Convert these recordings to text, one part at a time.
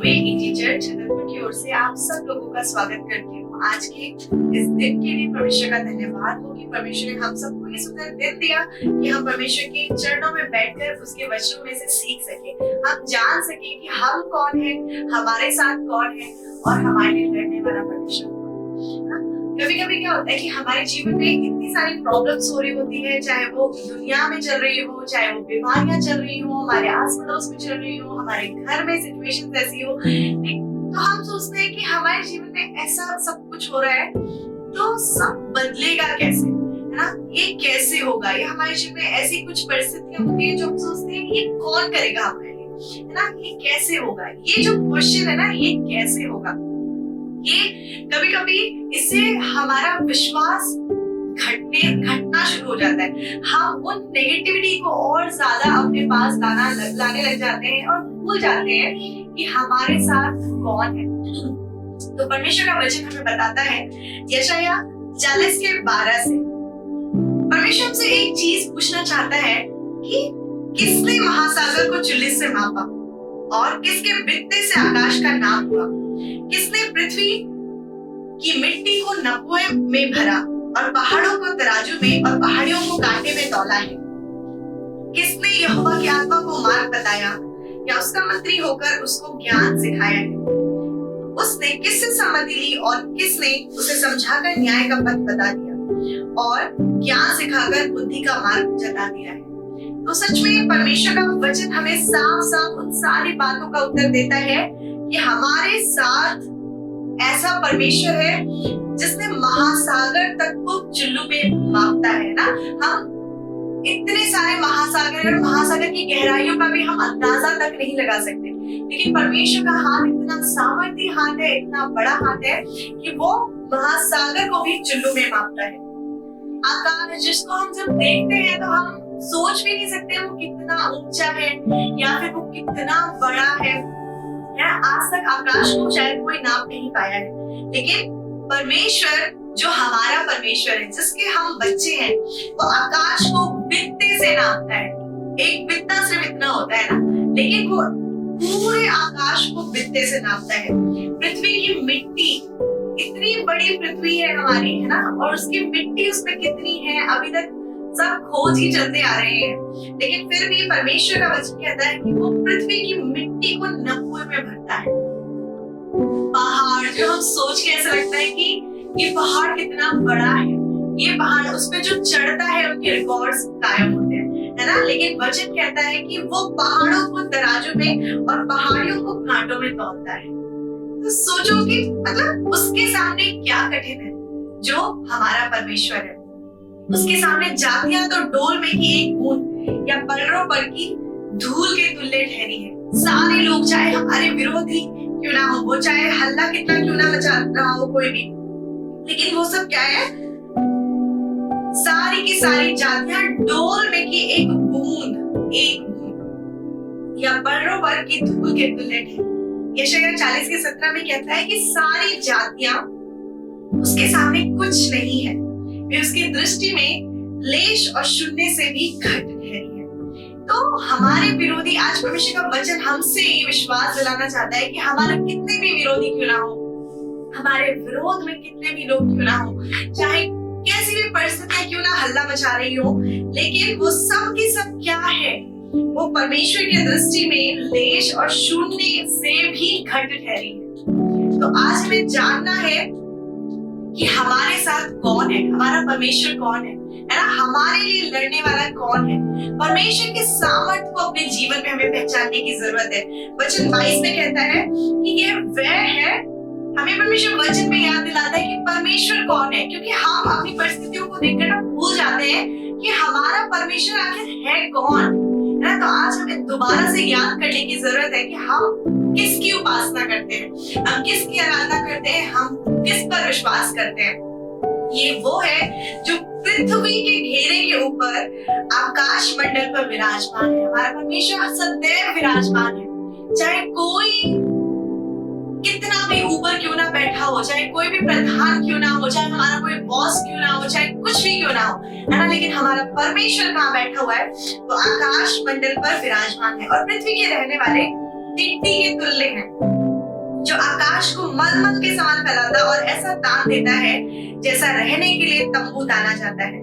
Waking teacher Chhatarpur की ओर से आप सब लोगों का स्वागत करती हूँ। आज के इस दिन के लिए परमेश्वर का धन्यवाद हो कि परमेश्वर ने हम सबको ये सुंदर दिन दिया कि हम परमेश्वर के चरणों में बैठकर उसके वचनों में से सीख सके, हम जान सके कि हम कौन है, हमारे साथ कौन है और हमारे लिए लड़ने वाला परमेश्वर कौन है। कभी कभी क्या होता है कि हमारे जीवन में इतनी सारी प्रॉब्लम्स हो रही होती है, चाहे वो दुनिया में चल रही हो, चाहे वो बीमारियां चल रही हो, हमारे आस पड़ोस में चल रही हो, हमारे घर में सिचुएशन ऐसी हो, तो हम सोचते हैं कि हमारे जीवन में ऐसा सब कुछ हो रहा है तो सब बदलेगा कैसे, है ना, ये कैसे होगा, ये हमारे जीवन में ऐसी कुछ परिस्थितियां होती है जो हम सोचते हैं कि ये कौन करेगा हमारे लिए, है ना, ये कैसे होगा, ये जो क्वेश्चन है ना, ये कैसे होगा, ये कभी कभी इससे हमारा विश्वास घटना शुरू हो जाता है। हम उन नेगेटिविटी को और ज्यादा अपने पास लाने लग जाते हैं और भूल जाते हैं कि हमारे साथ कौन है। तो परमेश्वर का वचन हमें बताता है यशायाह 40:12 से, परमेश्वर हमसे एक चीज पूछना चाहता है कि किसने महासागर को चुल्ली से मापा और किसके बित्ते से आकाश का नाप हुआ, किसने पृथ्वी की मिट्टी को नपुए में भरा और पहाड़ों को तराजू में और पहाड़ियों को कांटे में तौला है, किसने यहोवा की आत्मा को मार्ग बताया या उसका मंत्री होकर उसको ज्ञान सिखाया है, उसने किससे सम्मति ली और किसने उसे समझाकर न्याय का पथ बता दिया और ज्ञान सिखाकर बुद्धि का मार्ग जता दिया है। तो सच में परमेश्वर का वचन हमें साफ साफ उन सारी बातों का उत्तर देता है कि हमारे साथ ऐसा परमेश्वर है जिसने महासागर तक को चुल्लू में मापता है ना। हम इतने सारे महासागर और महासागर की गहराइयों का भी हम अंदाजा तक नहीं लगा सकते, लेकिन परमेश्वर का हाथ इतना सामर्थी हाथ है, इतना बड़ा हाथ है कि वो महासागर को भी चुल्लू में मापता है। आकाश जिसको हम जब देखते हैं तो हम सोच भी नहीं सकते वो कितना ऊंचा है या फिर वो कितना बड़ा है। आज तक आकाश को शायद कोई नाप नहीं पाया है, लेकिन परमेश्वर जो हमारा परमेश्वर है, जिसके हम बच्चे हैं, वो आकाश को बित्ते से नापता है। एक बित्ता सिर्फ इतना होता है ना, लेकिन वो पूरे आकाश को बित्ते से नापता है। पृथ्वी की मिट्टी, इतनी बड़ी पृथ्वी है हमारी, है ना, और उसकी मिट्टी उसमें कितनी है अभी तक सब खोज ही चलते आ रहे हैं, लेकिन फिर भी परमेश्वर का वचन कहता है कि वो पृथ्वी की मिट्टी को नपुए में भरता है। पहाड़ जो हम सोच के ऐसा लगता है कि ये पहाड़ कितना बड़ा है, ये पहाड़ उस पे जो चढ़ता है उनके रिकॉर्ड्स कायम होते हैं, है ना, लेकिन वचन कहता है कि वो पहाड़ों को तराजू में और पहाड़ियों को कांटों में तौलता है। तो सोचो कि मतलब उसके सामने क्या कठिन है जो हमारा परमेश्वर है। उसके सामने जातियां तो डोल में की एक बूंद या पलरों पर की धूल के तुल्य ठहरी है। सारे लोग, चाहे हमारे विरोधी क्यों ना हो, वो चाहे हल्ला कितना क्यों ना मचा रहा हो कोई भी, लेकिन वो सब क्या है, सारी की सारी जातियां डोल में की एक बूंद या पलरों पर की धूल के तुल्य ठहरी। यशायाह 40:17 में कहता है कि सारी जातियां उसके सामने कुछ नहीं है, वे उसकी दृष्टि में लेश और शून्य से भी घट ठहरी है। तो हमारे विरोधी, आज परमेश्वर का वचन हमसे ये विश्वास दिलाना चाहता है कि हमारे कितने भी विरोधी क्यों ना हो, हमारे विरोध में कितने भी लोग क्यों ना हो, चाहे कैसी भी परिस्थितियां क्यों ना हल्ला मचा रही हो, लेकिन वो सब की सब क्या है, वो परमेश्वर की दृष्टि में लेश और शून्य से भी घट ठहरी है। तो आज हमें जानना है कि हमारे साथ कौन है, हमारा परमेश्वर कौन है ना, हमारे लिए लड़ने वाला कौन है। परमेश्वर के सामर्थ को अपने जीवन में हमें पहचानने की जरूरत है। वचन 22 में कहता है कि ये वह है, हमें परमेश्वर वचन में याद दिलाता है कि परमेश्वर कौन है, क्योंकि हम अपनी परिस्थितियों को देखकर भूल जाते हैं कि हमारा परमेश्वर आखिर है कौन, है ना। तो आज हमें दोबारा से याद करने की जरूरत है कि हम किसकी उपासना करते हैं, हम किसकी आराधना करते हैं, हम किस पर विश्वास करते हैं। ये वो है जो पृथ्वी के घेरे के ऊपर आकाश मंडल पर विराजमान है। हमारा परमेश्वर सदैव विराजमान है, चाहे कोई कितना भी ऊपर क्यों ना बैठा हो, चाहे कोई भी प्रधान क्यों ना हो, चाहे हमारा कोई बॉस क्यों ना हो, चाहे कुछ भी क्यों ना हो, है ना, लेकिन हमारा परमेश्वर कहाँ बैठा हुआ है, वो आकाश मंडल पर विराजमान है और पृथ्वी के रहने वाले टिड्डी के तुल्य हैं। जो आकाश को मलमल के समान फैलाता और ऐसा तान देता है जैसा रहने के लिए तंबू ताना जाता है।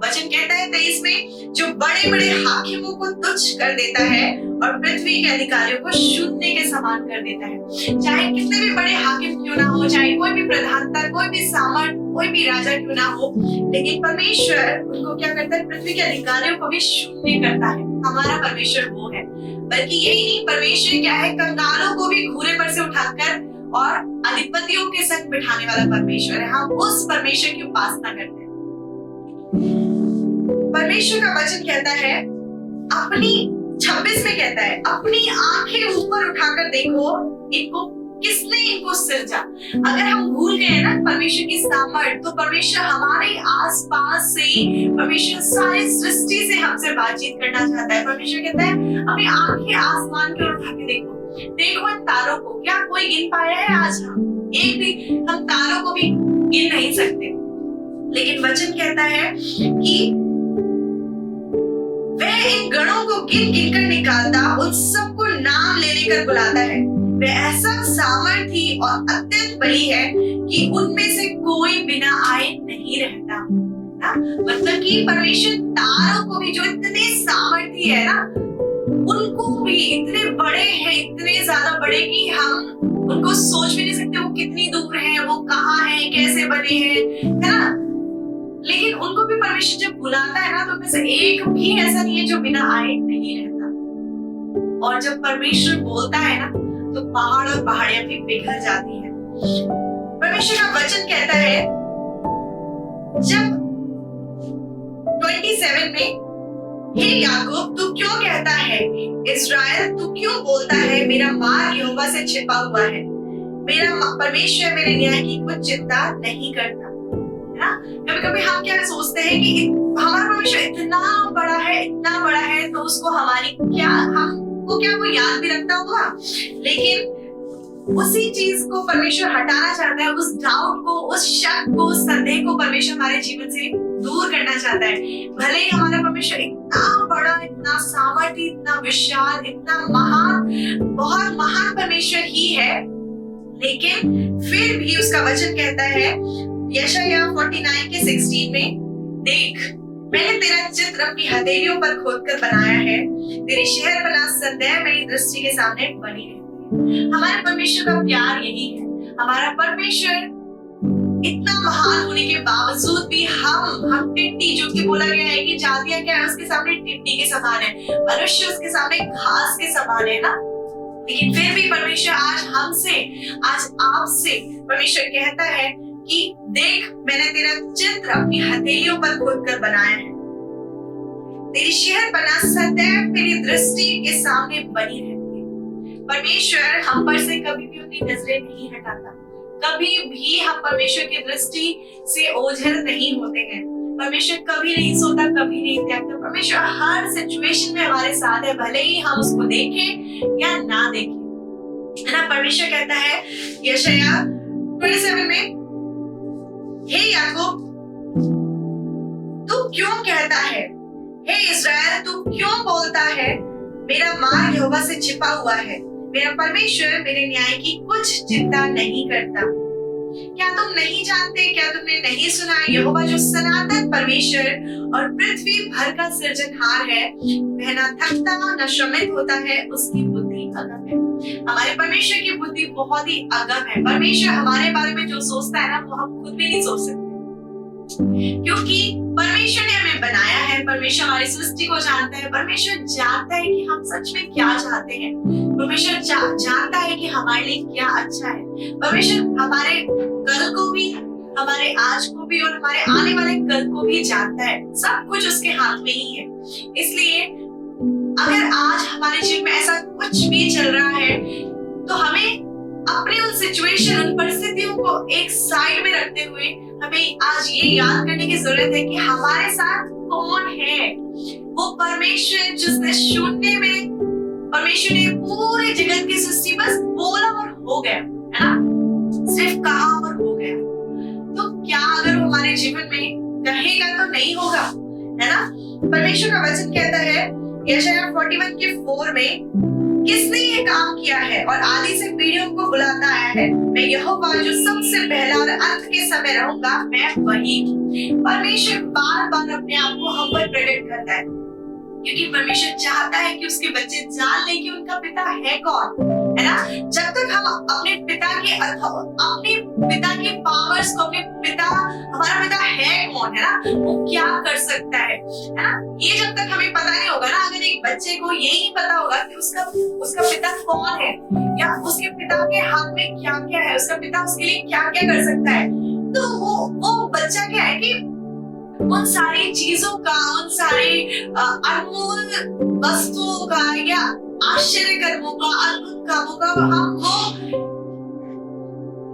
वचन कहता है 23 में, जो बड़े बड़े हाकिमों को तुच्छ कर देता है और पृथ्वी के अधिकारियों को शून्य के समान कर देता है। चाहे कितने भी बड़े हाकिम क्यों ना हो, चाहे कोई भी प्रधानता, कोई भी सामर्थ, कोई भी राजा क्यों ना हो, लेकिन परमेश्वर उनको क्या करता है, पृथ्वी के अधिकारियों को भी शून्य करता है। हमारा परमेश्वर वो है। बल्कि यही नहीं, परमेश्वर क्या है, कंगालों को भी घूरे पर से उठाकर और अधिपतियों के संग बिठाने वाला परमेश्वर है। हम उस परमेश्वर की उपासना करते हैं। परमेश्वर का वचन कहता है, अपनी 26 में कहता है, अपनी आंखें ऊपर उठाकर देखो, इनको किसने इनको सिरजा। अगर हम भूल गए ना परमेश्वर की सामर्थ, तो परमेश्वर हमारे आसपास से, परमेश्वर सारी सृष्टि से हमसे बातचीत करना चाहता है। परमेश्वर कहता है, अपनी आंखें आसमान की ओर उठा के देखो, देखो इन तारों को, क्या कोई गिन पाया है आज? हम एक भी, हम तारों को भी गिन नहीं सकते। लेकिन वचन कहता है कि वह इन गणों को गिन गिन कर निकालता, उन सबको नाम ले लेकर बुलाता है। वह ऐसा सामर्थी और अत्यंत बली है कि उनमें से कोई बिना आए नहीं रहता। ना? मतलब कि परमेश्वर तारों को भी, जो इतने सामर्थी है ना, उनको भी, इतने बड़े हैं, इतने ज्यादा बड़े कि हम उनको सोच भी नहीं सकते वो कितनी दूर है, वो कहाँ है, कैसे बने हैं, है ना? लेकिन उनको भी परमेश्वर जब बुलाता है ना, तो उनमें से एक भी ऐसा नहीं है जो बिना आए नहीं रहता। और जब परमेश्वर बोलता है ना, तो पहाड़ और पहाड़ियां भी पिघल जाती हैं। परमेश्वर का वचन कहता है, जब 27 में, हे याकूब तू क्यों कहता है, इस्राएल तू क्यों बोलता है, मेरा मार्ग यहोवा से छिपा हुआ है, मेरा परमेश्वर मेरे न्याय की कुछ चिंता नहीं करता। कभी कभी हम क्या सोचते हैं कि हमारा परमेश्वर इतना बड़ा है, तो उसको हमारी क्या, हमको क्या वो याद भी रखता होगा? लेकिन उसी चीज को परमेश्वर हटाना चाहता है, उस डाउट को, उस शक को, उस संदेह को परमेश्वर हमारे जीवन से दूर करना चाहता है। भले ही हमारा परमेश्वर इतना बड़ा, इतना सामर्थी, इतना विशाल, इतना महान, बहुत महान परमेश्वर ही है, लेकिन फिर भी उसका वचन कहता है यशायाह 49 के 16 में, देख मैंने तेरा चित्र अपनी हथेलियों पर खोदकर बनाया है, तेरी शहरपनाह सदैव मेरी दृष्टि के सामने बनी रहती है। हमारे परमेश्वर का प्यार यही है। हमारा परमेश्वर इतना महान होने के बावजूद भी हम टिड्डी, जो कि बोला गया है कि जातियां क्या है उसके सामने टिड्डी के समान है, मनुष्य उसके सामने घास के समान है ना, लेकिन फिर भी परमेश्वर आज हमसे, आज आपसे परमेश्वर कहता है कि देख मैंने तेरा चित्र अपनी हथेलियों पर खोदकर बनाया है, तेरी शहरपनाह सदैव मेरी दृष्टि के सामने बनी रहती है। परमेश्वर हम पर से कभी भी अपनी नजरें नहीं हटाता, कभी भी हम परमेश्वर की दृष्टि से ओझल नहीं होते हैं। परमेश्वर कभी नहीं सोता, कभी नहीं त्यागता। परमेश्वर हर सिचुएशन में हमारे साथ है, भले ही हम उसको देखें या ना देखें, है ना? परमेश्वर कहता है यशायाह 27 में, हे याकूब तू क्यों कहता है, हे इस्राएल तू क्यों बोलता है, मेरा मार्ग यहोवा से छिपा हुआ है, मेरा परमेश्वर मेरे न्याय की कुछ चिंता नहीं करता। क्या तुम नहीं जानते, क्या तुमने नहीं सुना, यहोवा जो सनातन परमेश्वर और पृथ्वी भर का सृजनहार है, वह ना थकता न श्रमित होता है, उसकी बुद्धि अगम है। हमारे परमेश्वर की बुद्धि बहुत ही अगम है। परमेश्वर हमारे बारे में जो सोचता है ना, वो हम खुद भी नहीं सोच सकते, क्योंकि परमेश्वर ने हमें बनाया है। परमेश्वर हमारी सृष्टि को जानता है। परमेश्वर जानता है कि हम सच में क्या चाहते हैं। परमेश्वर जानता है कि हमारे लिए क्या अच्छा है। परमेश्वर हमारे कल को भी, हमारे आज को भी और हमारे आने वाले कल को भी जानता है। सब कुछ उसके हाथ में ही है। इसलिए अगर आज हमारे जीवन में ऐसा कुछ भी चल रहा है, तो हमें अपने उन सिचुएशन, उन परिस्थितियों को एक साइड में रखते हुए हमें आज ये याद करने की जरूरत है कि हमारे साथ कौन है। वो परमेश्वर जिसने शून्य में, परमेश्वर ने पूरे जगत की सृष्टि बस बोला और हो गया, है ना? सिर्फ कहा और हो गया। तो क्या अगर वो हमारे जीवन में कहेगा तो नहीं होगा, है ना? परमेश्वर का वचन कहता है यशायाह 41 के 4 में, किसने ये काम किया है और आदि से पीढ़ियों को बुलाता आया है। मैं यहोवा जो सबसे पहला और अंत के समय रहूंगा, मैं वही हूँ। परमेश्वर बार बार अपने आप को हम्बल प्रकट करता है, क्योंकि परमेश्वर चाहता है कि उसके बच्चे जान लें कि उनका पिता है कौन, है ना। जब तक हम अपने पिता के पावर्स को, हमारा पिता है कौन, है ना, वो क्या कर सकता है ना, ये जब तक हमें पता नहीं होगा ना। अगर एक बच्चे को ये नहीं पता होगा कि उसका पिता कौन है, या उसके पिता के हाथ में क्या क्या है, उसका पिता उसके लिए क्या क्या कर सकता है, तो वो बच्चा क्या है कि उन सारी चीजों का, उन सारे अनमोल वस्तुओं का या आश्चर्य कर्मों का, अद्भुत कामों का वो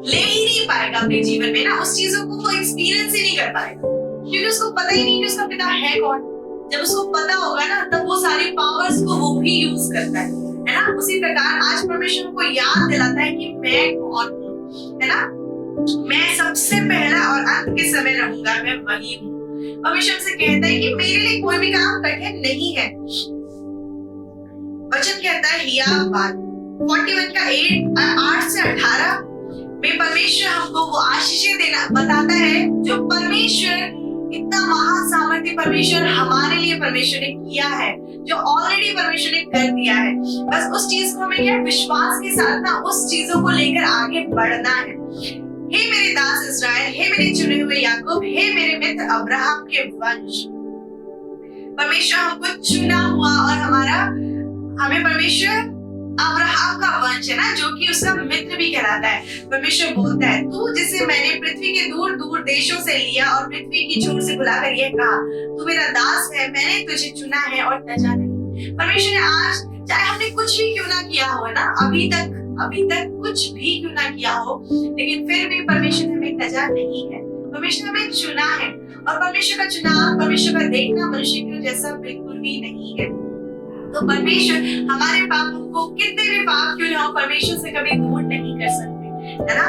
ले ही नहीं पाएगा अपने जीवन में ना। उस चीजों को वो एक्सपीरियंस ही नहीं कर पाएगा, क्योंकि उसको पता ही नहीं कि उसका पिता है कौन। जब उसको पता होगा ना, तब वो सारी पावर्स को वो भी यूज करता है ना। उसी प्रकार आज परमेश्वर को याद दिलाता है कि मैं कौन हूँ, है ना। मैं सबसे पहला और अंत के समय रहूंगा, मैं वही हूँ। परमेश्वर से कहता है कि मेरे लिए कोई भी काम कठिन नहीं है। वचन कहता है हियाव बात 41 का 8 से 18 में परमेश्वर हमको वो आशीषें देना बताता है, जो परमेश्वर इतना महान सामर्थ्य परमेश्वर हमारे लिए परमेश्वर ने किया है, जो ऑलरेडी परमेश्वर ने कर दिया है। बस उस चीज को हमें क्या विश्वास के साथ ना उस चीजों को लेकर आगे बढ़ना है। हे मेरे दास इस्राएल, हे मेरे चुने हुए याकूब, हे मेरे मित्र अब्राहम के वंश। परमेश्वर हमको चुना हुआ और हमें परमेश्वर अब्राहम का वंश है ना, जो कि उसका मित्र भी कहलाता है। परमेश्वर बोलता है, तू जिसे मैंने पृथ्वी के दूर दूर देशों से लिया और पृथ्वी की छोर से बुलाकर यह कहा, तू मेरा दास है, मैंने तुझे चुना है और तजा नहीं। परमेश्वर ने आज, चाहे हमने कुछ भी क्यों ना किया हो ना, अभी तक कुछ भी क्यों ना किया हो, लेकिन फिर भी परमेश्वर ने हमें तजा नहीं है। परमेश्वर हमें चुना है, और परमेश्वर का चुनाव, परमेश्वर का देखना मनुष्य के जैसा बिल्कुल भी नहीं है। तो परमेश्वर हमारे पाप, हमको कितने भी पाप क्यों ना हो, परमेश्वर से कभी दूर नहीं कर सकते, है ना।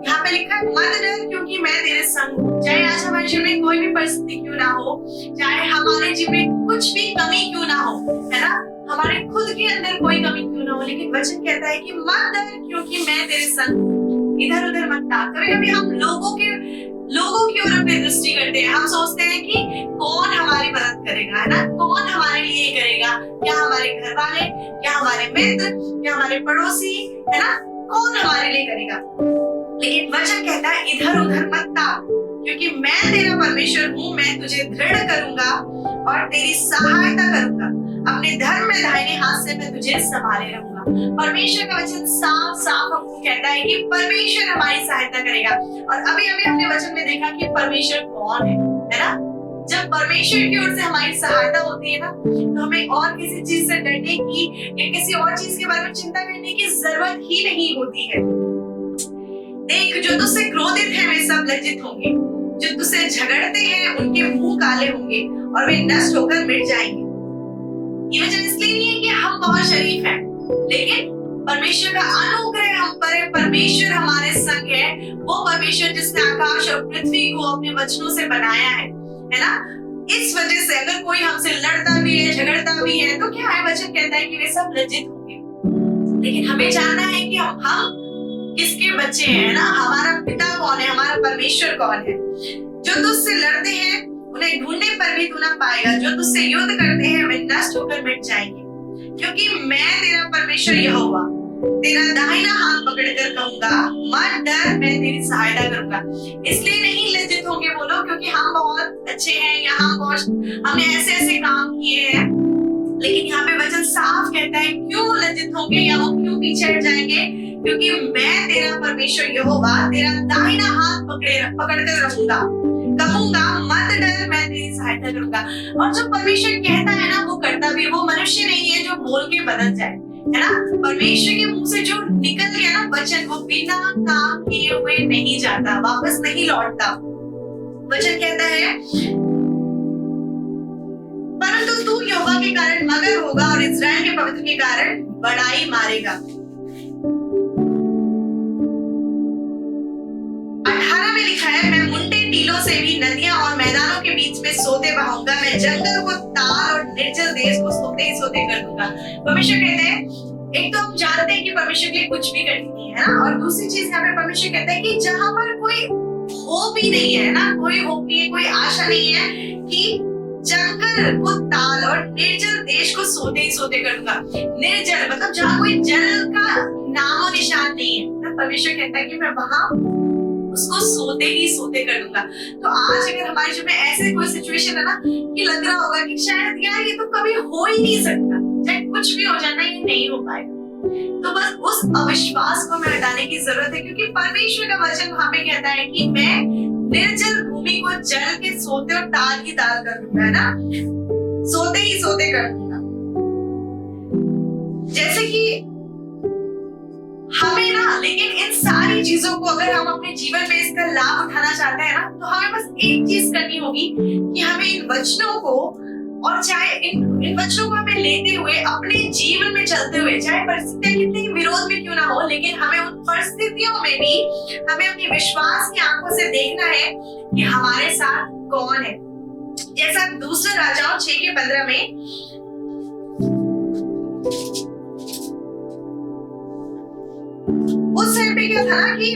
यहाँ पे लिखा है, मत डर क्योंकि मैं तेरे संग हूँ। चाहे आज हमारे जीवन में कोई भी परिस्थिति क्यों ना हो, चाहे हमारे जीवन में कुछ भी कमी क्यों ना हो, है ना, हमारे खुद के अंदर कोई कमी क्यों ना हो, लेकिन वचन कहता है कि मत डर क्योंकि मैं तेरे संग हूँ। इधर उधर मत ताक। कभी कभी हम लोगों की ओर अपनी दृष्टि करते हैं। हम सोचते हैं कि कौन हमारी मदद करेगा, है ना, कौन हमारे लिए करेगा, क्या हमारे घर वाले, क्या हमारे मित्र, क्या हमारे पड़ोसी, है ना, कौन हमारे लिए करेगा। लेकिन वचन कहता है इधर उधर मत ताक, क्योंकि मैं तेरा परमेश्वर हूँ। मैं तुझे दृढ़ करूंगा और तेरी सहायता करूंगा, अपने धर्म में दाहिने हाथ से मैं तुझे संभाले रहूंगा। परमेश्वर का वचन साफ साफ हमको कहता है कि परमेश्वर हमारी सहायता करेगा। और अभी हमने वचन में देखा कि परमेश्वर कौन है ना। जब परमेश्वर की ओर से हमारी सहायता होती है ना, तो हमें और किसी चीज से डरने की या किसी और चीज के बारे में चिंता करने की जरूरत ही नहीं होती है। देख, जो तुझसे क्रोधित है वे सब लज्जित होंगे, जो तुझसे झगड़ते हैं उनके मुंह काले होंगे और वे नष्ट होकर मिट जाएंगे। ये वचन इसलिए नहीं है कि हम बहुत शरीफ हैं, लेकिन परमेश्वर का अनुग्रह हम पर है। परमेश्वर हमारे संग है, वो परमेश्वर जिसने आकाश और पृथ्वी को अपने वचनों से बनाया है ना। इस वजह से अगर कोई हमसे लड़ता भी है, झगड़ता भी है, तो क्या है, वचन कहता है कि वे सब लज्जित होंगे। लेकिन हमें जानना है कि हम किसके बच्चे हैं ना, हमारा पिता कौन है, हमारा परमेश्वर कौन है। जो तुझसे लड़ते हैं उन्हें ढूंढने पर भी तू ना पाएगा, जो तुझसे युद्ध करते हैं वे नष्ट होकर मिट जाएंगे। क्योंकि मैं तेरा परमेश्वर यहोवा तेरा दाहिना हाथ पकड़कर कहूंगा, मत डर, मैं तेरी सहायता करूंगा। इसलिए नहीं लज्जित होंगे बोलो क्योंकि हम बहुत अच्छे हैं या हमने ऐसे ऐसे काम किए हैं, लेकिन यहाँ पे वचन साफ कहता है क्यों लज्जित होंगे या वो क्यों पीछे हट जाएंगे, क्योंकि मैं तेरा परमेश्वर यहोवा तेरा दाहिना हाथ पकड़कर रहूंगा, कहूंगा मत डर, मैं तेरी सहायता करूंगा। और जो परमेश्वर कहता है ना, वो करता भी। वो मनुष्य नहीं है जो बोल के बदल जाए, है ना। परमेश्वर के मुंह से जो निकल गया ना वचन, वो बिना काम किए हुए नहीं जाता, वापस नहीं लौटता। वचन कहता है, परंतु तू यहोवा के कारण मगर होगा और इस्राएल के पवित्र के कारण बड़ाई मारेगा। 18 में लिखा है, मैं मुंडे टीलों से भी नदियां और मैदानों के बीच में सोते बहाऊंगा, मैं जंगल को ताल और निर्जल देश को सोते ही सोते कर दूंगा। परमेश्वर कहते हैं एक तो हम जानते हैं कि परमेश्वर के लिए कुछ भी कठिन नहीं है ना, और दूसरी चीज यहाँ पे परमेश्वर कहता है कि जहां पर कोई होप ही नहीं है ना, कोई होप नहीं है, कोई आशा नहीं है, कि जंगल को ताल और निर्जल देश को सोते ही सोते करूंगा। निर्जल मतलब जहाँ कोई जल का नामो निशान नहीं है ना, परमेश्वर कहता है कि मैं वहां उसको सोते ही सोते कर दूंगा। तो आज अगर हमारे जीवन में ऐसे कोई सिचुएशन है ना कि लग रहा होगा कि शायद यार ये तो कभी हो ही नहीं सकता, चाहे कुछ भी हो जाना, ये नहीं हो पाएगा, तो बस उस अविश्वास को हमें हटाने की जरूरत है, क्योंकि परमेश्वर का वचन वहां पे कहता है कि मैं निर्जल भूमि को जल के सोते और ताल ही ताल कर दूंगा, है ना, सोते ही सोते कर दूंगा। जैसे कि हमें ना, लेकिन इन सारी चीजों को अगर हम अपने जीवन में इसका लाभ उठाना चाहते हैं ना, तो हमें बस एक चीज करनी होगी कि हमें इन वचनों को, और चाहे इन वचनों को हमें लेते हुए अपने जीवन में चलते हुए, चाहे परिस्थितियां कितनी विरोध में क्यों ना हो, लेकिन हमें उन परिस्थितियों में भी हमें अपनी विश्वास की आंखों से देखना है कि हमारे साथ कौन है। जैसा दूसरे राजाओं 6:15 में उस टाइम पे क्या था ना कि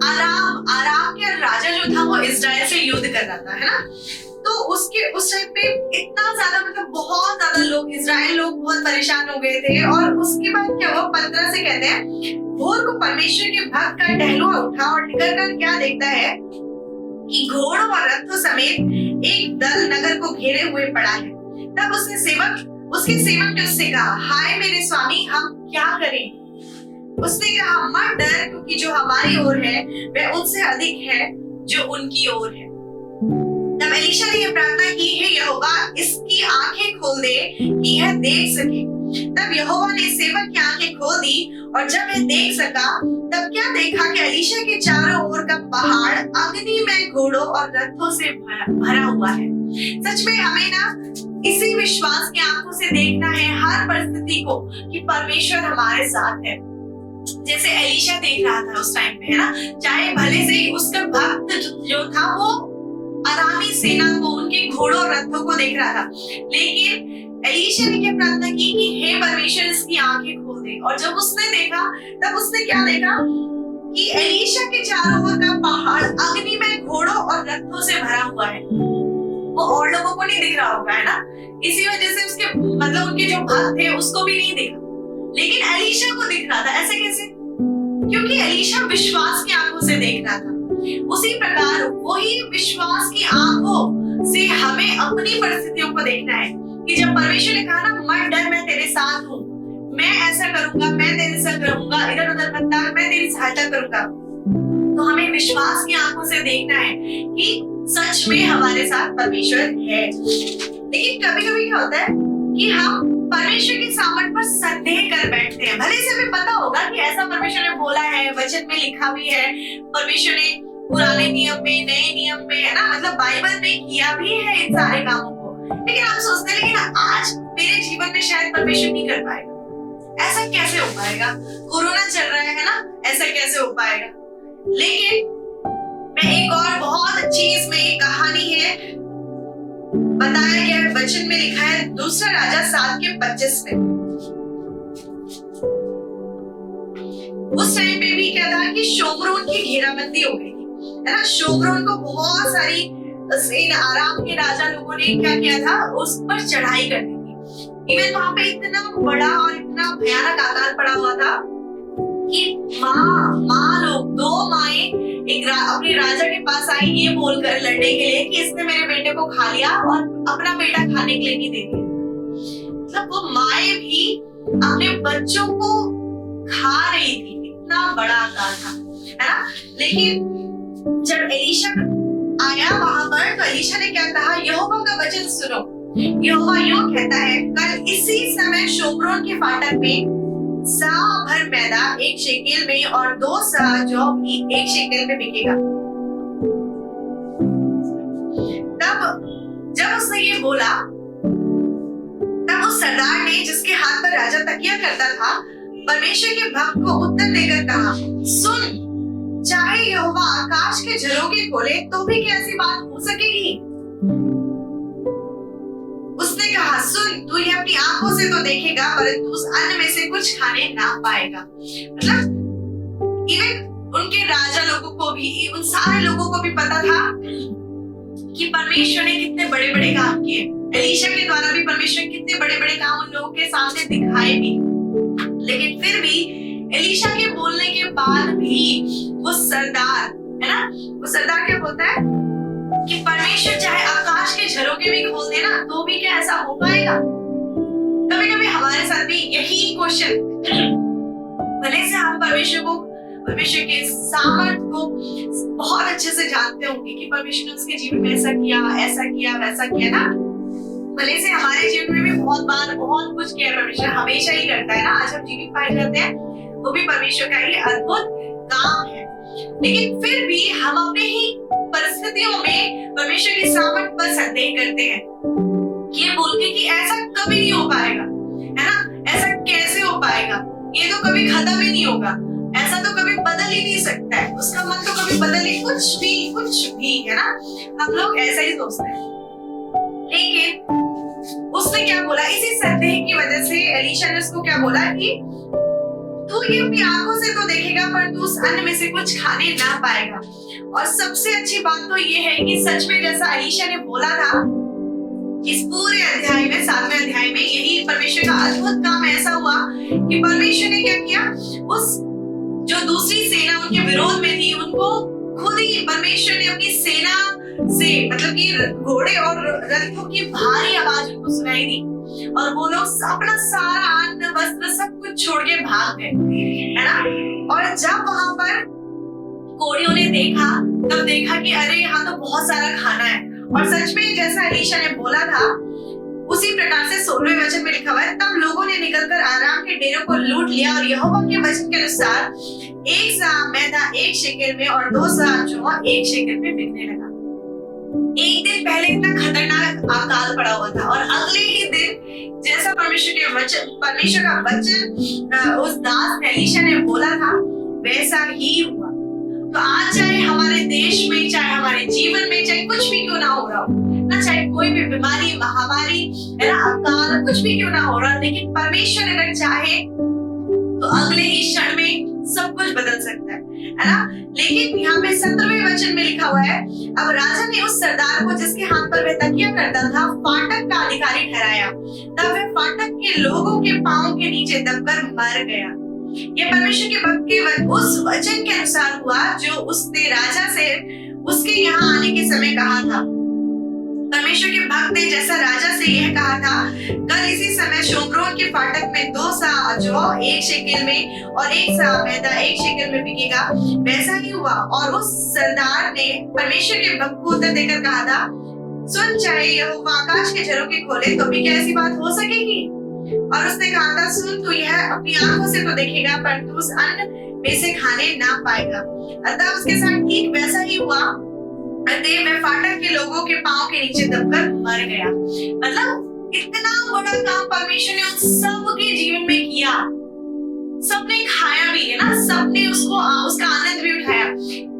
आराम के राजा जो था वो इजराइल से युद्ध कर रहा था, है ना, तो उसके उस टाइम पे इतना ज्यादा, मतलब बहुत ज्यादा लोग, इजराइल लोग बहुत परेशान हो गए थे। और उसके बाद क्या हुआ, 15 से कहते हैं, भोर को परमेश्वर के भक्त का टहलुआ उठा और निकल कर क्या देखता है कि घोड़ों और रथों समेत एक दल नगर को घेरे हुए पड़ा है। तब उसके सेवक ने उससे कहा, हाय मेरे स्वामी, हम क्या करें? उसने कहा, मत डर, क्योंकि जो हमारी ओर है वह उनसे अधिक है जो उनकी ओर है। तब एलीशा ने यह प्रार्थना की, हे यहोवा, इसकी आंखें खोल दे कि यह देख सके। तब यहोवा ने सेवक की आंखें खोल दी, और जब वह देख सका तब क्या देखा कि एलीशा के चारों ओर का पहाड़ अग्नि में घोड़ों और रथों से भरा हुआ है। सच में हमें ना इसी विश्वास की आंखों से देखना है हर परिस्थिति को कि परमेश्वर हमारे साथ है। जैसे एलीशा देख रहा था उस टाइम पे, है ना, चाहे भले से उसका भक्त जो था वो अरामी सेना को, उनके घोड़ों और रथों को देख रहा था, लेकिन एलीशा ने क्या प्रार्थना की कि हे परमेश्वर, इसकी आंखें खोल दे। और जब उसने देखा तब उसने क्या देखा कि एलीशा के चारों ओर का पहाड़ अग्नि में घोड़ों और रथों से भरा हुआ है। वो और लोगों को नहीं दिख रहा होगा, है ना, इसी वजह से उसके, मतलब उनके जो भक्त थे उसको भी नहीं दिखा, लेकिन एलीशा को दिख रहा था। ऐसे कैसे? क्योंकि एलीशा विश्वास की आंखों से देख रहा था। उसी प्रकार वही विश्वास की आंखों से हमें अपनी परिस्थितियों को देखना है कि जब परमेश्वर ने कहा ना, मत डर, मैं तेरे साथ हूँ, मैं ऐसा करूंगा, मैं तेरे साथ रहूंगा, इधर उधर मत ताक, मैं तेरी सहायता करूंगा, तो हमें विश्वास की आंखों से देखना है कि सच में हमारे साथ परमेश्वर है। लेकिन कभी कभी क्या होता है कि हम परमेश्वर की सामर्थ पर संदेह कर बैठते हैं। भले से हमें पता होगा कि ऐसा परमेश्वर ने बोला है, वचन में लिखा भी है, परमेश्वर ने पुराने नियम में, नए नियम में, है ना, मतलब बाइबल में किया भी है इन सारे कामों को, लेकिन हम सोचते हैं लेकिन आज मेरे जीवन में शायद परमेश्वर नहीं कर पाएगा। ऐसा कैसे हो पाएगा? कोरोना चल रहा है ना, ऐसा कैसे हो पाएगा? लेकिन मैं एक और बहुत अच्छी इसमें एक कहानी है, बताया गया है, वचन में लिखा है, दूसरा राजा 7:25 में। उस टाइम पे भी क्या था कि शोमरोन की घेराबंदी हो गई थी, है ना। शोमरोन को बहुत सारी इन आराम के राजा लोगों ने क्या किया था, उस पर चढ़ाई कर दी थी। इवन वहां पे इतना बड़ा और इतना भयानक आकाल पड़ा हुआ था कि माँ लोग, 2 माएं अपने राजा के पास आई ये बोलकर लड़ने के लिए कि इसने मेरे बेटे को खा लिया और अपना बेटा खाने के लिए नहीं दे दिया। मतलब वो माएं भी अपने बच्चों को खा रही थी, इतना बड़ा आकाल था, है ना। लेकिन जब एलीशा आया वहां पर, तो एलीशा ने क्या कहा, यहोवा का वचन सुनो। यहोवा यूं कहता है, कल इसी समय शोमरोन के फाटक में सा भर मैदा 1 शेकेल में और 2 सा जौ भी 1 शेकेल में बिकेगा। तब जब उसने ये बोला, तब उस सरदार ने, जिसके हाथ पर राजा तकिया करता था, परमेश्वर के भक्त को उत्तर देकर कहा, सुन, चाहे यहोवा आकाश के झरोखे खोले तो भी क्या ऐसी बात हो सकेगी? उसने कहा, सुन, तू तू ये अपनी आंखों से तो देखेगा परंतु उस अन्न में से कुछ खाने ना पाएगा। मतलब इवन उनके राजा लोगों को भी, उन सारे लोगों को भी पता था कि परमेश्वर ने कितने बड़े बड़े काम किए। एलीशा के द्वारा भी परमेश्वर ने कितने बड़े बड़े काम उन लोगों के सामने दिखाए भी, लेकिन फिर भी एलीशा के बोलने के बाद भी वो सरदार, है ना, वो सरदार क्या बोलता है कि परमेश्वर चाहे आकाश के झरोखे भी खोल दे ना तो भी क्या ऐसा हो पाएगा। कभी कभी हमारे साथ भी यही क्वेश्चन, भले से हम परमेश्वर के सामर्थ को बहुत अच्छे से जानते होंगे कि परमेश्वर ने उसके जीवन में ऐसा किया वैसा किया ना, भले से हमारे जीवन में भी बहुत बार बहुत कुछ किया परमेश्वर, हमेशा ही करता है ना। आज हम जीवित पाए जाते हैं वो भी परमेश्वर का ही अद्भुत काम है, लेकिन फिर भी हम अपने ही परिस्थितियों में परमेश्वर की सामर्थ पर संदेह करते हैं, ये बोल के कि ऐसा कभी नहीं हो पाएगा, है ना, ऐसा कैसे हो पाएगा, ये तो कभी खत्म ही नहीं होगा, ऐसा तो कभी बदल ही नहीं सकता है, उसका मन तो कभी बदल ही, कुछ भी, है ना, हम लोग ऐसा ही सोचते हैं। लेकिन उसने क्या बोला, इसी संदेह की वजह से एलीशा ने उसको क्या बोला कि तू ये अपनी आंखों से तो देखेगा पर तू उस अन्न में से कुछ खाने ना पाएगा। और सबसे अच्छी बात तो ये है कि सच में जैसा एलीशा ने बोला था, इस पूरे अध्याय में, 7वें अध्याय में यही परमेश्वर का अद्भुत काम ऐसा हुआ कि परमेश्वर ने क्या किया, उस जो दूसरी सेना उनके विरोध में थी उनको खुद ही परमेश्वर ने अपनी सेना से, मतलब कि घोड़े और रथों की भारी आवाज उनको सुनाई दी और वो लोग अपना सारा अन्न वस्त्र सब कुछ छोड़ के भाग गए, है ना। और जब वहां पर कोड़ियों ने देखा तब देखा कि अरे यहाँ तो बहुत सारा खाना है, और सच में जैसा एलीशा ने बोला था उसी प्रकार से 16वें वचन में लिखा हुआ है, तब लोगों ने निकलकर आराम के डेरों को लूट लिया और यहोवा के वचन के अनुसार 1 सा मैदा 1 शेकेल में और 2 सा जौ 1 शेकेल में बिकने लगा। एक दिन पहले इतना खतरनाक अकाल पड़ा हुआ था और अगले ही दिन जैसा परमेश्वर का वचन उस दास एलीशा ने बोला था वैसा ही हुआ। तो आज चाहे हमारे देश में, चाहे हमारे जीवन में, चाहे कुछ भी क्यों ना हो रहा हो ना, चाहे कोई भी बीमारी, महामारी, है ना, अकाल, कुछ भी क्यों ना हो रहा, लेकिन परमेश्वर अगर चाहे तो अगले ही क्षण में सब कुछ बदल सकता है ना। लेकिन यहाँ पे 17वें वचन में लिखा हुआ है, अब राजा ने उस सरदार को जिसके हाथ पर वह तकिया करता था फाटक का अधिकारी ठहराया, तब वह फाटक के लोगों के पांव के नीचे दबकर मर गया। ये परमेश्वर के भक्त के उस वचन के अनुसार हुआ जो उसने राजा से उसके यहाँ आने के समय कहा था। परमेश्वर के भक्त ने जैसा राजा से यह कहा था, कल इसी समय शोम्रोन के फाटक में 2 सा जौ 1 शेकेल में और 1 सा मैदा 1 शेकेल में बिकेगा, वैसा ही हुआ। और उस सरदार ने परमेश्वर के भक्त को उत्तर देकर कहा था, सुन, चाहे यहोवा आकाश के झरोखे खोले तो भी क्या ऐसी बात हो सकेगी। और उसने कहा था, सुन, तू यह अपनी आंखों से तो देखेगा पर तू उस अन्न में से खाने ना पाएगा। अतः उसके साथ ठीक वैसा ही हुआ, अतः मैं फाटक के लोगों के पांव के नीचे दबकर मर गया। मतलब इतना बड़ा काम परमेश्वर ने उन सब के जीवन में किया, सबने खाया भी, है ना, सबने उसका आनंद भी उठाया,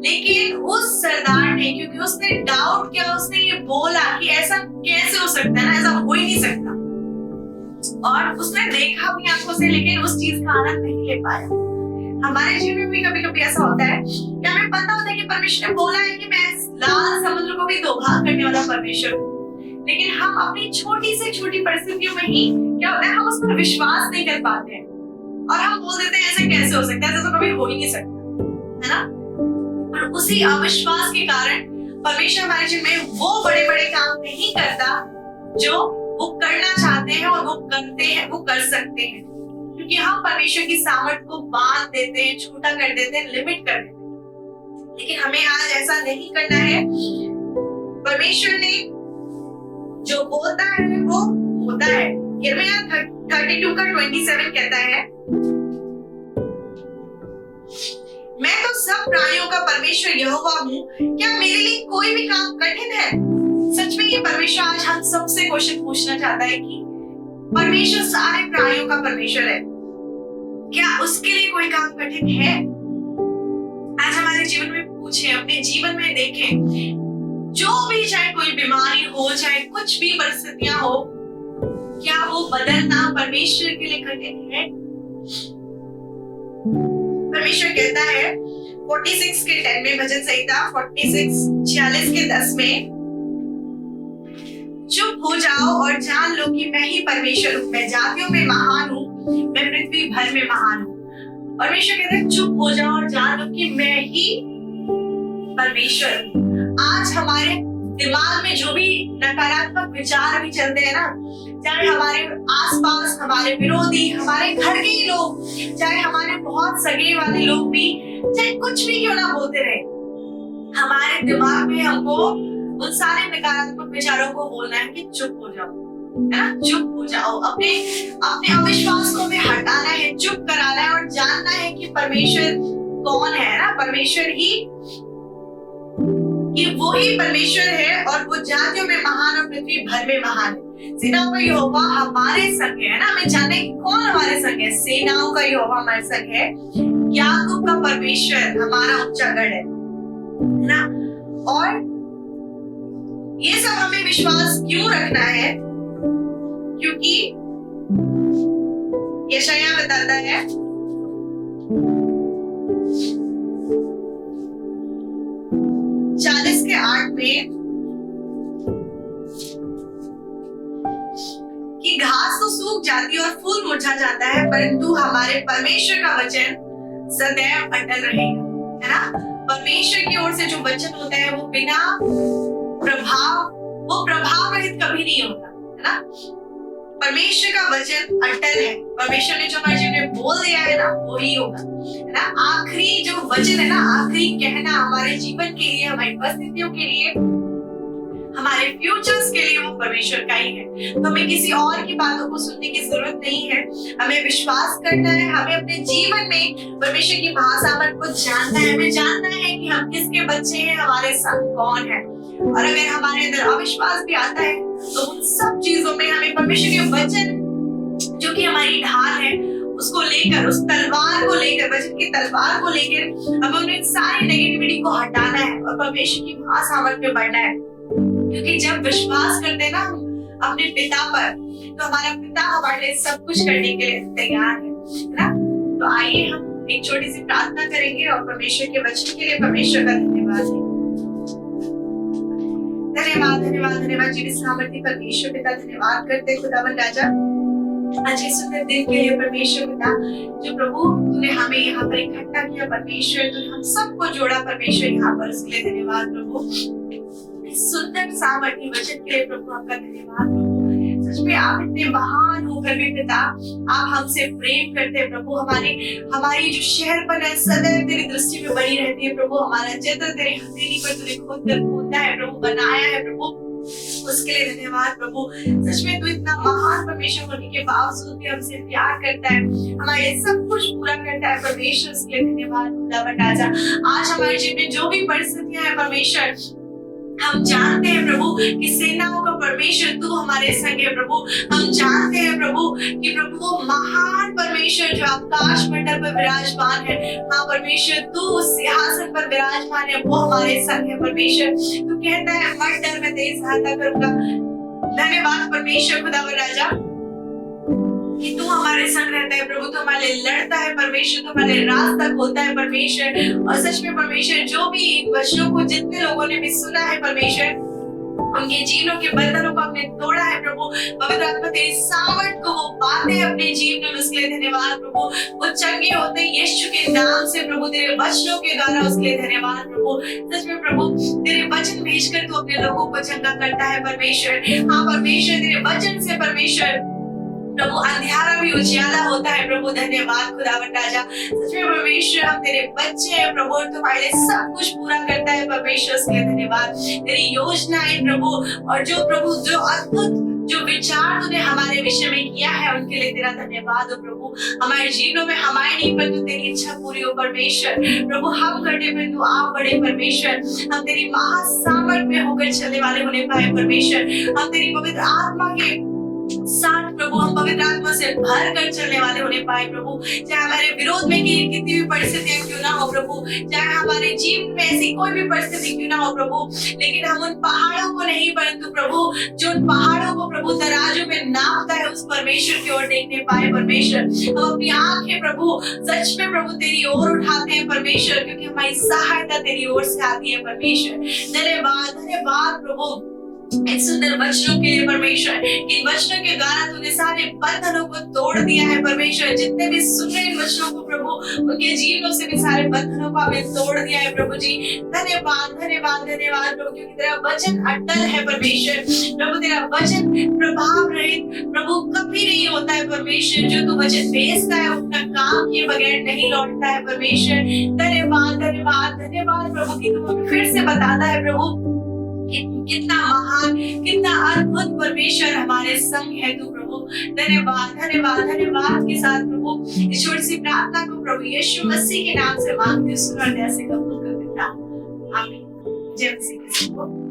लेकिन उस सरदार ने, क्योंकि उसने डाउट किया, उसने ये बोला कि ऐसा कैसे हो सकता है ना, ऐसा हो ही नहीं सकता, और उसने देखा भी आंखों से लेकिन उस चीज का आनंद नहीं ले पाया। हमारे जीवन में भी कभी कभी ऐसा होता है कि हमें पता होता है कि परमेश्वर ने बोला है कि मैं लाल समुद्र को भी 2 भाग करने वाला परमेश्वर हूँ, लेकिन हम अपनी छोटी से छोटी परिस्थितियों में ही क्या होता है, हम उस पर विश्वास नहीं कर पाते हैं और हम बोल देते हैं ऐसे कैसे हो सकता है, ऐसा तो कभी हो ही नहीं सकता, है ना। और उसी अविश्वास के कारण परमेश्वर हमारे जीवन में वो बड़े बड़े काम नहीं करता जो वो करना चाहते हैं और वो करते हैं, वो कर सकते हैं, क्योंकि हम परमेश्वर की सामर्थ को बांध देते हैं, छोटा कर देते हैं, लिमिट कर देते हैं। लेकिन हमें आज ऐसा नहीं करना है। परमेश्वर ने जो बोलता है वो होता है। यिर्मयाह 32 का 27 कहता है, मैं तो सब प्राणियों का परमेश्वर यहोवा हूँ, क्या मेरे लिए कोई भी काम कठिन है। सच में ये परमेश्वर आज हम सबसे क्वेश्चन पूछना चाहता है कि परमेश्वर सारे प्राणियों का परमेश्वर है, क्या उसके लिए कोई काम कठिन है। आज हमारे जीवन में पूछें, अपने जीवन में देखें, जो भी, चाहे कोई बीमारी हो, चाहे कुछ भी परिस्थितियां हो, क्या वो बदलना परमेश्वर के लिए कठिन है? परमेश्वर कहता है 46 के 10 में, भजन संहिता 46 के 10 में, चुप हो जाओ और जान लो कि मैं ही परमेश्वर हूँ। मैं जातियों में महान हूँ, मैं पृथ्वी भर में महान हूँ। परमेश्वर कहता है चुप हो जाओ और जान लो कि मैं ही परमेश्वर हूँ। आज हमारे दिमाग में जो भी नकारात्मक विचार भी चलते हैं ना, चाहे हमारे आसपास हमारे विरोधी, हमारे घर के ही लोग, चाहे हमारे बहुत सगे वाले लोग भी, चाहे कुछ भी क्यों ना बोलते रहे, हमारे दिमाग में हमको उन सारे नकारात्मक विचारों को बोलना है कि चुप हो जाओ, है ना, चुप हो जाओ। अपने अविश्वास को हमें हटाना है, चुप कराना है और जानना है कि परमेश्वर कौन है ना, परमेश्वर ही, कि वो ही परमेश्वर है और वो जातियों में महान और पृथ्वी भर में महान है। सेनाओं का यहोवा हमारे संग है ना, हमें जानना कि कौन हमारे संग है। सेनाओं का यहोवा हमारे संग है, याकूब का परमेश्वर हमारा ऊंचा गढ़ है ना। और ये सब हमें विश्वास क्यों रखना है? क्योंकि यशायाह बताता है 40 के 8 में कि घास तो सूख जाती है और फूल मुरझा जाता है, परंतु हमारे परमेश्वर का वचन सदैव अटल रहेगा, है ना। परमेश्वर की ओर से जो वचन होता है वो बिना प्रभाव रहित कभी नहीं होता, है ना। परमेश्वर का वचन अटल है, परमेश्वर ने जो हमारे जीवन में बोल दिया है ना वो ही होगा, है ना। आखिरी जो वचन है ना, आखिरी कहना हमारे जीवन के लिए, हमारी परिस्थितियों के लिए, हमारे फ्यूचर्स के लिए वो परमेश्वर का ही है। तो हमें किसी और की बातों को सुनने की जरूरत नहीं है, हमें विश्वास करना है, हमें अपने जीवन में परमेश्वर की महासामर्थ को जानना है, हमें जानना है कि हम किसके बच्चे हैं, हमारे संग कौन है। और अगर हमारे अंदर अविश्वास भी आता है तो उन सब चीजों में हमें परमेश्वर के वचन जो कि हमारी ढाल है उसको लेकर, उस तलवार को लेकर, वचन की तलवार को लेकर हमें उन सारी नेगेटिविटी को हटाना है और परमेश्वर की महासामर्थ में बढ़ना है। क्योंकि जब विश्वास करते हैं ना अपने पिता पर, तो हमारा पिता हमारे लिए सब कुछ करने के लिए तैयार है ना। तो आइए हम एक छोटी सी प्रार्थना करेंगे और परमेश्वर के वचन के लिए परमेश्वर का धन्यवाद देंगे। धन्यवाद धन्यवाद धन्यवाद जी, सामर्थ्य परमेश्वर पिता, धन्यवाद करते खुदावन राजा आज के सुंदर दिन के लिए परमेश्वर पिता, जो प्रभु तूने हमें यहाँ पर इकट्ठा किया परमेश्वर, तूने हम सबको जोड़ा परमेश्वर यहाँ पर, उसके लिए धन्यवाद प्रभु। सुंदर सामर्थ्य वचन के लिए प्रभु आपका धन्यवाद प्रभु। सच में आप इतने महान होकर भी पिता आप हमसे प्रेम करते हैं प्रभु। हमारी जो शहरपन है सदैव तेरी दृष्टि में बनी रहती है प्रभु। हमारा चित्र तेरी हथेली पर तूने खुद कर खोदा है प्रभु, बनाया है प्रभु, उसके लिए धन्यवाद प्रभु। सच में तू इतना महान परमेश्वर होने के बावजूद भी हमसे प्यार करता है, हमारे सब कुछ पूरा करता है परमेश्वर, उसके लिए धन्यवाद खुदावन राजा। आज हमारे जीवन में जो भी परिस्थितियां हैं परमेश्वर, हम जानते हैं प्रभु कि सेनाओं का परमेश्वर तू हमारे संग है प्रभु। हम जानते हैं प्रभु कि प्रभु वो महान परमेश्वर जो आकाश मंडल पर विराजमान है, हाँ परमेश्वर तू सिंहासन पर विराजमान है, वो हमारे संग है परमेश्वर। तू कहता है मत डर, मैं तेरी सहायता करूंगा। धन्यवाद परमेश्वर खुदावन राजा कि तू हमारे संग रहता है प्रभु, तू हमारे लिए लड़ता है परमेश्वर, तू हमारे रास्ता खोलता है परमेश्वर। और सच में परमेश्वर जो भी वचनों को जितने लोगों ने भी सुना है परमेश्वर, उनके जीवनों के बंधनों को आपने तोड़ा है प्रभु। पवित्र आत्मा तेरी सामर्थ को वो पाते हैं अपने जीवन में, उसके लिए धन्यवाद प्रभु। वो चंगे होते हैं यीशु के नाम से प्रभु, तेरे वचनों के द्वारा, उसके लिए धन्यवाद प्रभु। सच में प्रभु तेरे वचन भेजकर तू अपने लोगों को चंगा करता है परमेश्वर। हाँ परमेश्वर तेरे वचन से परमेश्वर प्रभु अंधियारा भी उजियाला होता है प्रभु। धन्यवाद खुदावन राजा। सच में परमेश्वर हम तेरे बच्चे हैं प्रभु, तुम्हारे लिए सब कुछ पूरा करता है परमेश्वर, उसके लिए धन्यवाद। तेरी योजनाएं प्रभु और जो प्रभु जो अद्भुत जो विचार तूने हमारे विषय में किया है उनके लिए तेरा धन्यवाद हो प्रभु। हमारे जीवनों में हमारे नहीं पर तू तेरी इच्छा पूरी हो परमेश्वर। प्रभु हम घटे पर तू आप बढ़े परमेश्वर। हम तेरी महासामर्थ में होकर चलने वाले होने पाए परमेश्वर। हम तेरी पवित्र आत्मा के साथ प्रभु, हम पवित्र आत्मा से भर कर चलने वाले होने पाए प्रभु। चाहे हमारे विरोध में कितनी भी परिस्थितियां क्यों ना हो प्रभु, चाहे हमारे जीवन में ऐसी कोई भी परिस्थिति क्यों ना हो प्रभु, लेकिन हम उन पहाड़ों को नहीं परंतु प्रभु जो उन पहाड़ों को प्रभु तराजू में नापता है उस परमेश्वर की ओर देखने पाए परमेश्वर। हम अपनी आंखें प्रभु सच में प्रभु तेरी ओर उठाते हैं परमेश्वर, क्योंकि हमारी सहायता तेरी ओर से आती है परमेश्वर। धन्यवाद धन्यवाद प्रभु इन सुंदर वचनों के लिए परमेश्वर। इन वचनों के द्वारा तूने सारे बंधनों को तोड़ दिया है परमेश्वर। जितने भी सुन रहे इन वचनों को प्रभु, उनके जीवनों से भी सारे बंधनों को आपने तोड़ दिया है प्रभु जी। धन्यवाद धन्यवाद धन्यवाद प्रभु, क्योंकि तेरा वचन अटल है परमेश्वर। प्रभु तेरा वचन प्रभाव रहित प्रभु कभी नहीं होता है परमेश्वर। जो तू वचन भेजता है अपना काम किए बगैर नहीं लौटता है परमेश्वर। धन्यवाद धन्यवाद धन्यवाद प्रभु की तू हमें फिर से बताता है प्रभु कितना महान कितना अद्भुत परमेश्वर हमारे संग है तू प्रभु। धन्यवाद धन्यवाद धन्यवाद के साथ प्रभु इस छोटी सी प्रार्थना को प्रभु यीशु मसीह के नाम से मांगते सुन और दया से कबूल कर देता। आमीन। जय मसीह।